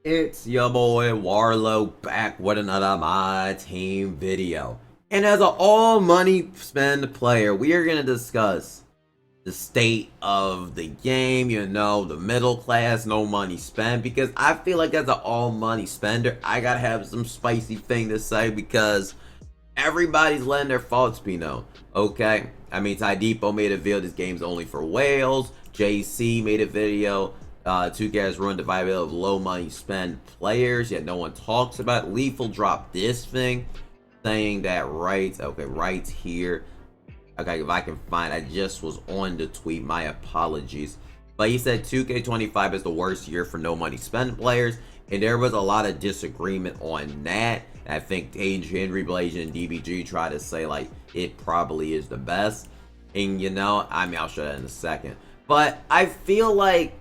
It's your boy Warlow back with another My Team video. And as an all money spend player, we are going to discuss the state of the game, the middle class, no money spent. Because I feel like as an all money spender, I got to have some spicy thing to say because everybody's letting their faults be known. Okay? I mean, Ty Depot made a video, this game's only for whales. JC made a video. 2K has ruined the viability of low money spend players, yet no one talks about it. Lethal dropped this thing saying that right here. Okay, if I can find, I just was on the tweet, my apologies. But he said 2K25 is the worst year for no money spend players, and there was a lot of disagreement on that. I think Henry Blasian and DBG try to say like it probably is the best, and I'll show that in a second. But I feel like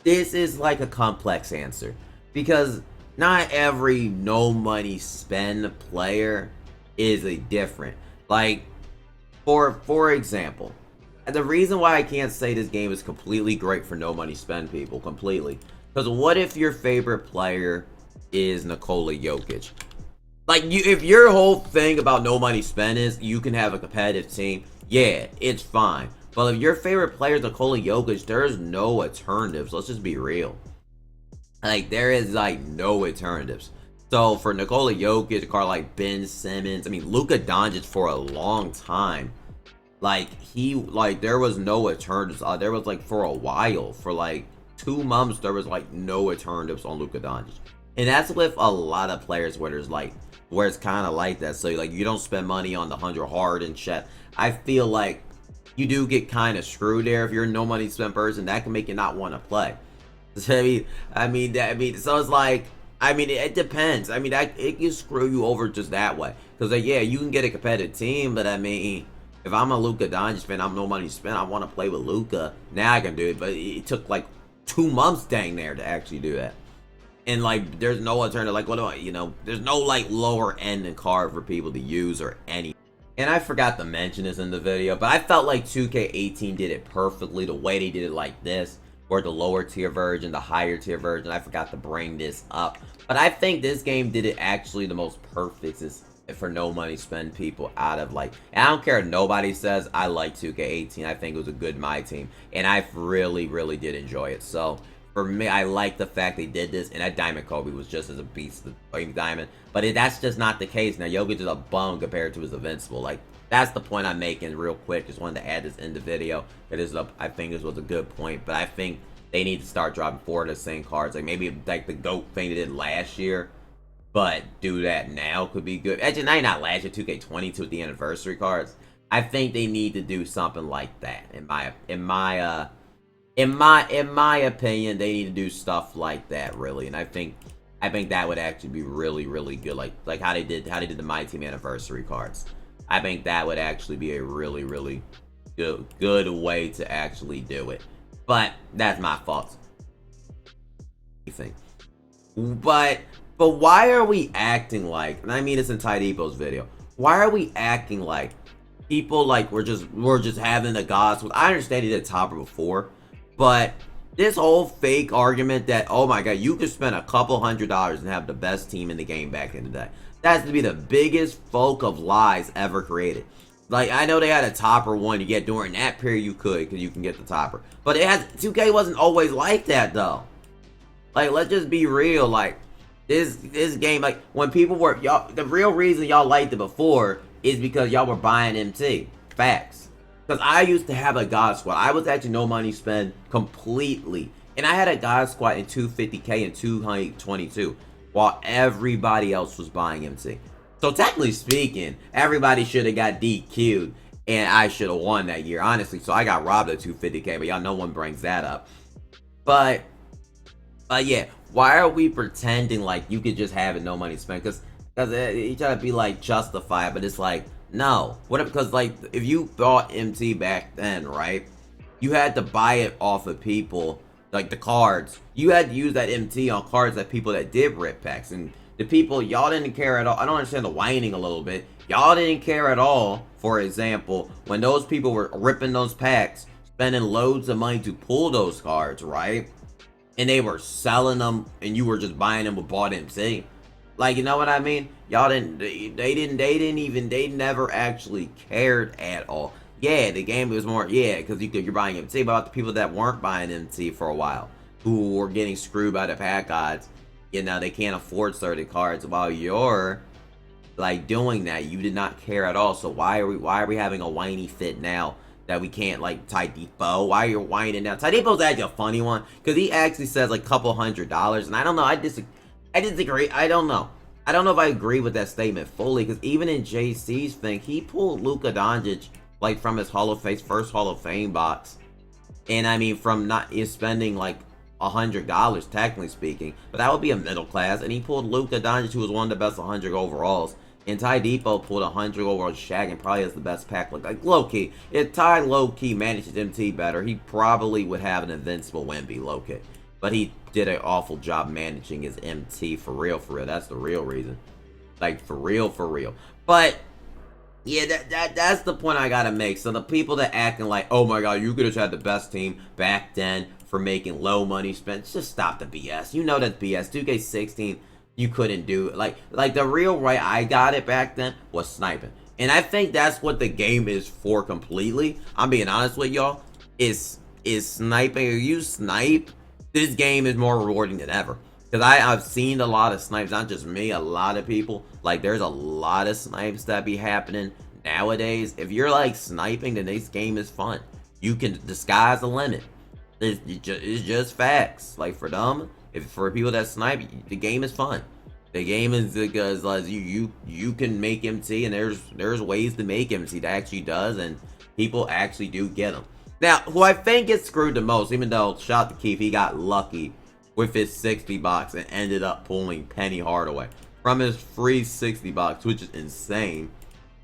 this is like a complex answer because not every no money spend player is a different. Like for example, the reason why I can't say this game is completely great for no money spend people completely, because what if your favorite player is Nikola Jokic? Like if your whole thing about no money spend is you can have a competitive team, yeah, it's fine. But if your favorite player is Nikola Jokic, there's no alternatives. Let's just be real. Like, there is, like, no alternatives. So, for Nikola Jokic, a card like Ben Simmons, I mean, Luka Doncic for a long time, there was no alternatives. There was, like, for a while, for, like, 2 months, there was, like, no alternatives on Luka Doncic. And that's with a lot of players where there's, like, where it's kind of like that. So, like, you don't spend money on the 100 hard and shit. I feel like you do get kind of screwed there if you're a no money spend person. That can make you not want to play. So, so it's like, it depends. It can screw you over just that way. Because, like, yeah, you can get a competitive team, but if I'm a Luka Doncic fan, I'm no money spent, I want to play with Luka. Now I can do it, but it took like 2 months dang there to actually do that. And like, there's no alternative. Like, what do I, there's no like lower end card for people to use or any. And I forgot to mention this in the video, but I felt like 2K18 did it perfectly the way they did it like this, or the lower tier version, the higher tier version. I forgot to bring this up. But I think this game did it actually the most perfect for no money spend people out of like, and I don't care if nobody says I like 2K18. I think it was a good My Team, and I really, really did enjoy it. So for me, I like the fact they did this, and that Diamond Kobe was just as a beast, the Diamond. But that's just not the case. Now, Jokic is a bum compared to his Invincible. Like, that's the point I'm making real quick. Just wanted to add this in the video. I think this was a good point, but I think they need to start dropping 4 of the same cards. Like, maybe like the GOAT thing they did last year, but do that now could be good. Actually, not last year, 2K22 with the anniversary cards. I think they need to do something like that. In my opinion, they need to do stuff like that, really. And I think that would actually be really, really good. Like how they did the My Team anniversary cards. I think that would actually be a really, really good way to actually do it. But that's my fault. But why are we acting like, and I mean this in Ty Depot's video, why are we acting like people like we're just having the gospel? I understand he did Topper before, but this whole fake argument that, oh my god, you could spend a couple $100 and have the best team in the game back in the day. That's to be the biggest folk of lies ever created. Like, I know they had a Topper one to get during that period, you could, because you can get the Topper. But 2K wasn't always like that, though. Like, let's just be real. Like, this game, like, when people were, the real reason y'all liked it before is because y'all were buying MT. Facts. Because I used to have a God Squad. I was actually no money spend completely. And I had a God Squad in 250k and 222. While everybody else was buying MT. So technically speaking, everybody should have got DQ'd. And I should have won that year, honestly. So I got robbed at 250k. But y'all, no one brings that up. But yeah. Why are we pretending like you could just have it no money spent? Because you try to be like justified. But it's like, no. What? Because like if you bought MT back then, right? You had to buy it off of people, like the cards. You had to use that MT on cards that people that did rip packs. And the people, y'all didn't care at all. I don't understand the whining a little bit. Y'all didn't care at all, for example, when those people were ripping those packs, spending loads of money to pull those cards, right? and they were selling them, and you were just buying them with bought MT. Like, you know what I mean? Y'all didn't, they never actually cared at all. Yeah, the game was more, yeah, because you're buying MT, but about the people that weren't buying MT for a while, who were getting screwed by the pack odds, you know, they can't afford certain cards, while you're, like, doing that, you did not care at all. So why are we having a whiny fit now that we can't, like, Ty Depot? Why are you whining now? Ty Depot's actually a funny one, because he actually says, like, $200, and I don't know, I disagree. I don't know. I don't know if I agree with that statement fully, because even in JC's thing, he pulled Luka Doncic, like, from his first Hall of Fame box. And, I mean, from not spending, like, $100, technically speaking. But that would be a middle class. And he pulled Luka Doncic, who was one of the best 100 overalls. And Ty Depot pulled 100 overall Shaq and probably has the best pack. Like low-key, if Ty low-key managed MT better, he probably would have an invincible Wemby low-key. But he did an awful job managing his MT for real. That's the real reason. Like, for real. But, yeah, that's the point I gotta make. So the people that acting like, oh my god, you could have had the best team back then for making low money spent, just stop the BS. You know that's BS. 2K16, you couldn't do it. Like the real way I got it back then was sniping. And I think that's what the game is for completely. I'm being honest with y'all. Is sniping. If you snipe, this game is more rewarding than ever. Because I've seen a lot of snipes, not just me, a lot of people. Like, there's a lot of snipes that be happening nowadays. If you're, like, sniping, then this game is fun. You can disguise the limit. It's just facts. Like, for them, for people that snipe, the game is fun. The game is because, like, you can make MT, and there's ways to make MT that actually does, and people actually do get them. Now, who I think gets screwed the most, even though, shout out to Keith, he got lucky with his 60 box and ended up pulling Penny Hardaway from his free 60 box, which is insane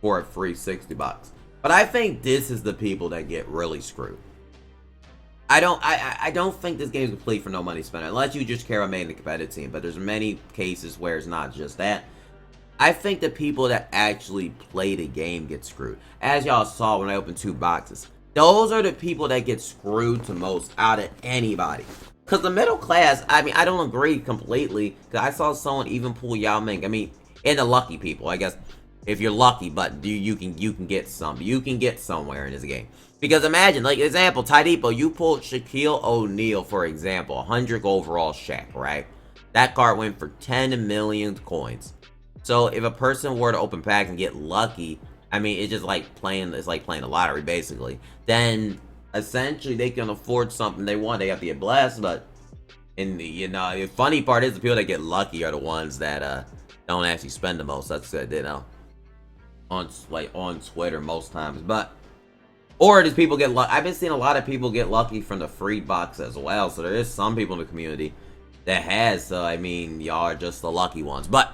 for a free 60 box. But I think this is the people that get really screwed. I don't think this game is complete for no money spent, unless you just care about making a competitive team. But there's many cases where it's not just that. I think the people that actually play the game get screwed. As y'all saw when I opened 2 boxes, those are the people that get screwed the most out of anybody. Because the middle class, I mean, I don't agree completely. Because I saw someone even pull Yao Ming. I mean, and the lucky people, I guess. If you're lucky, but you can get some. You can get somewhere in this game. Because imagine, like, example, Ty Depot, you pulled Shaquille O'Neal, for example. 100 overall Shaq, right? That card went for 10 million coins. So if a person were to open pack and get lucky, I mean, it's just like playing, it's like playing the lottery, basically. Then essentially they can afford something they want. They have to get blessed, but you know, the funny part is the people that get lucky are the ones that don't actually spend the most. That's good, you know, on Twitter most times. But or does people get lucky? I've been seeing a lot of people get lucky from the free box as well. So there is some people in the community that has. So I mean, y'all are just the lucky ones. But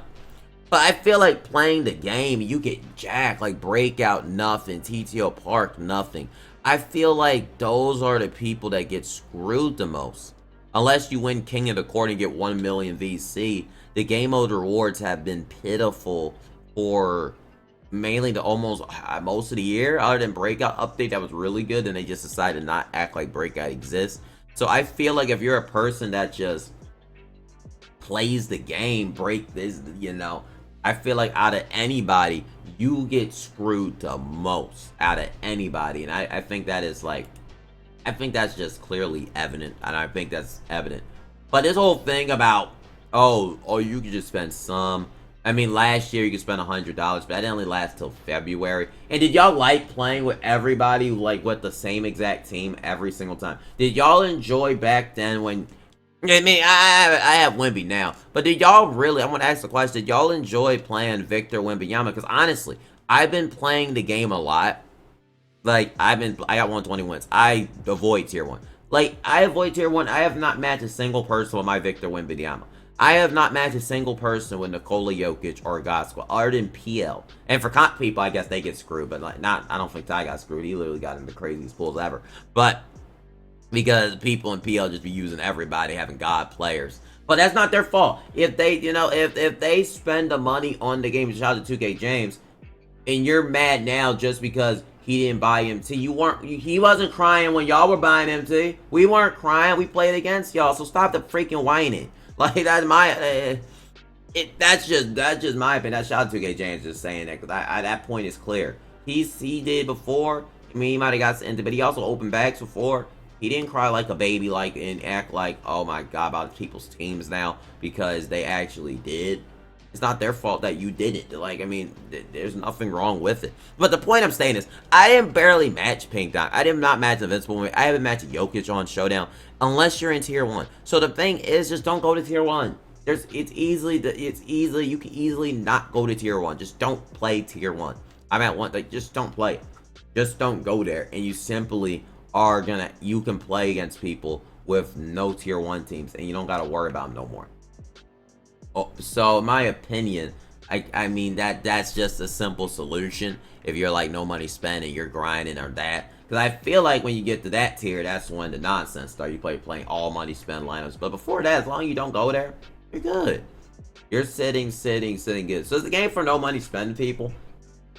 I feel like playing the game, you get jacked, like Breakout, nothing, TTO Park, nothing. I feel like those are the people that get screwed the most. Unless you win King of the Court and get 1 million VC, the game mode rewards have been pitiful for mainly the almost most of the year. Other than Breakout update that was really good, and they just decided to not act like Breakout exists. So I feel like if you're a person that just plays the game, break this, you know, I feel like out of anybody, you get screwed the most out of anybody. And I think that is like, I think that's just clearly evident. And I think that's evident. But this whole thing about, oh, you could just spend some. I mean, last year you could spend $100, but that didn't only last till February. And did y'all like playing with everybody, like with the same exact team every single time? Did y'all enjoy back then when, I mean, I have Wemby now, but did y'all really, I want to ask the question, did y'all enjoy playing Victor Wembanyama? Because honestly, I've been playing the game a lot. Like, I got 120 wins. I avoid tier 1. Like, I avoid tier 1. I have not matched a single person with my Victor Wembanyama. I have not matched a single person with Nikola Jokic or Gospel, other than PL. And for comp people, I guess they get screwed, but like, I don't think Ty got screwed. He literally got in the craziest pulls ever. But because people in PL just be using everybody, having god players. But that's not their fault. If they, you know, if they spend the money on the game, shout out to 2K James, and you're mad now just because he didn't buy MT. He wasn't crying when y'all were buying MT. We weren't crying. We played against y'all. So stop the freaking whining. Like, that's my that's just my opinion. That shout out to 2K James just saying that, because that point is clear. He did before. I mean, he might have got into, but he also opened bags before. He didn't cry like a baby, like, and act like, oh my god, about people's teams now, because they actually did. It's not their fault that you didn't. Like, I mean, there's nothing wrong with it. But the point I'm saying is, I didn't barely match Pink Dot. I did not match Invincible. I haven't matched Jokic on Showdown unless you're in Tier 1. So the thing is, just don't go to Tier 1. You can easily not go to Tier 1. Just don't play Tier 1. I'm at one, like, just don't play. Just don't go there, and you simply you can play against people with no Tier 1 teams, and you don't gotta worry about them no more. Oh, so in my opinion, I mean that's just a simple solution if you're like no money spent and you're grinding or that. Because I feel like when you get to that tier, that's when the nonsense starts. You playing all money spent lineups. But before that, as long as you don't go there, you're good. You're sitting good. So it's a game for no money spending people.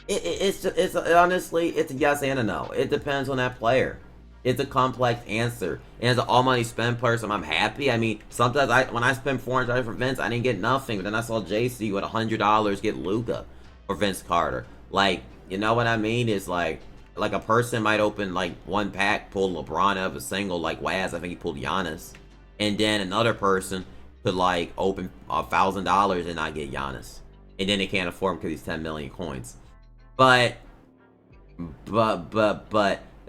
Honestly, it's a yes and a no. It depends on that player. It's a complex answer. And as an all money spend person, I'm happy. I mean, sometimes when I spend $400 for Vince, I didn't get nothing. But then I saw JC with $100 get Luka or Vince Carter. Like, you know what I mean? It's like a person might open like one pack, pull LeBron out of a single, like WHALES. I think he pulled Giannis. And then another person could like open $1,000 and not get Giannis. And then they can't afford him because he's 10 million coins. But yeah,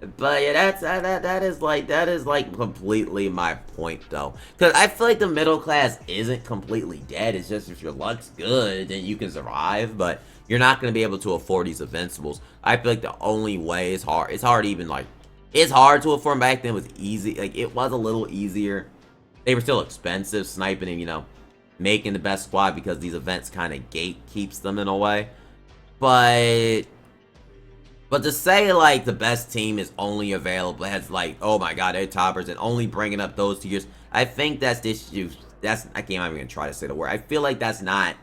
that is like completely my point though, because I feel like the middle class isn't completely dead. It's just if your luck's good, then you can survive, but you're not gonna be able to afford these Invincibles. I feel like the only way is hard. It's hard to afford them. Back then. It was easy. Like, it was a little easier. They were still expensive, sniping and, you know, making the best squad, because these events kind of gatekeeps them in a way. But to say, like, the best team is only available, has, like, oh my god, they're toppers, and only bringing up those tiers, I think that's this issue. I can't even try to say the word. I feel like that's not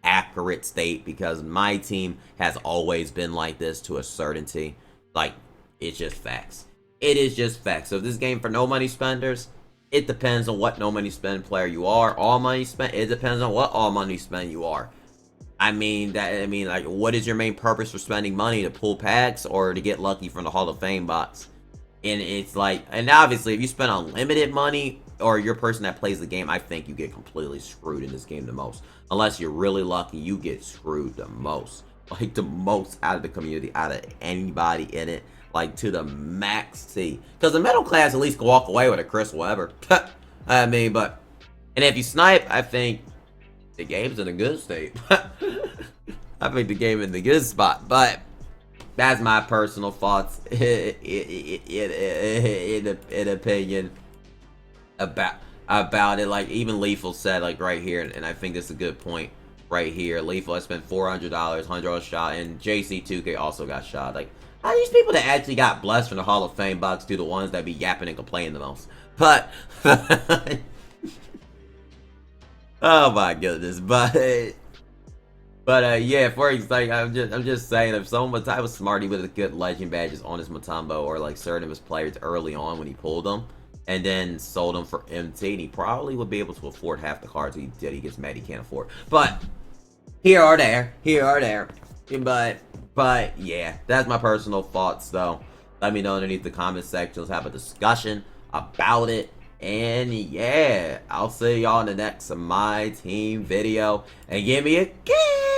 accurate state, because my team has always been like this to a certainty. Like, it's just facts. It is just facts. So if this game for no money spenders, it depends on what no money spend player you are. All money spent, it depends on what all money spend you are. I mean, like, what is your main purpose for spending money? To pull packs or to get lucky from the Hall of Fame box? And it's like, and obviously if you spend unlimited money, or you're a person that plays the game, I think you get completely screwed in this game the most. Unless you're really lucky, you get screwed the most. Like, the most out of the community, out of anybody in it. Like, to the max T. Because the middle class at least can walk away with a Chris Webber. I mean, but, and if you snipe, I think the game's in a good state. I think the game in the good spot, but that's my personal thoughts in opinion about it. Like, even Lethal said, like, right here, and I think this is a good point right here. Lethal, I spent $400, $100 shot, and JC2K also got shot. Like, how are these people that actually got blessed from the Hall of Fame box do the ones that be yapping and complaining the most? But oh my goodness, but yeah, for example, I'm just saying, if someone was smarty with a good legend badges on his Mutombo, or like certain of his players early on when he pulled them, and then sold them for MT, and he probably would be able to afford half the cards he did. He gets mad he can't afford. But here or there. But yeah, that's my personal thoughts though. Let me know underneath the comment section. Let's have a discussion about it. And yeah, I'll see y'all in the next MyTeam video. And give me a kiss.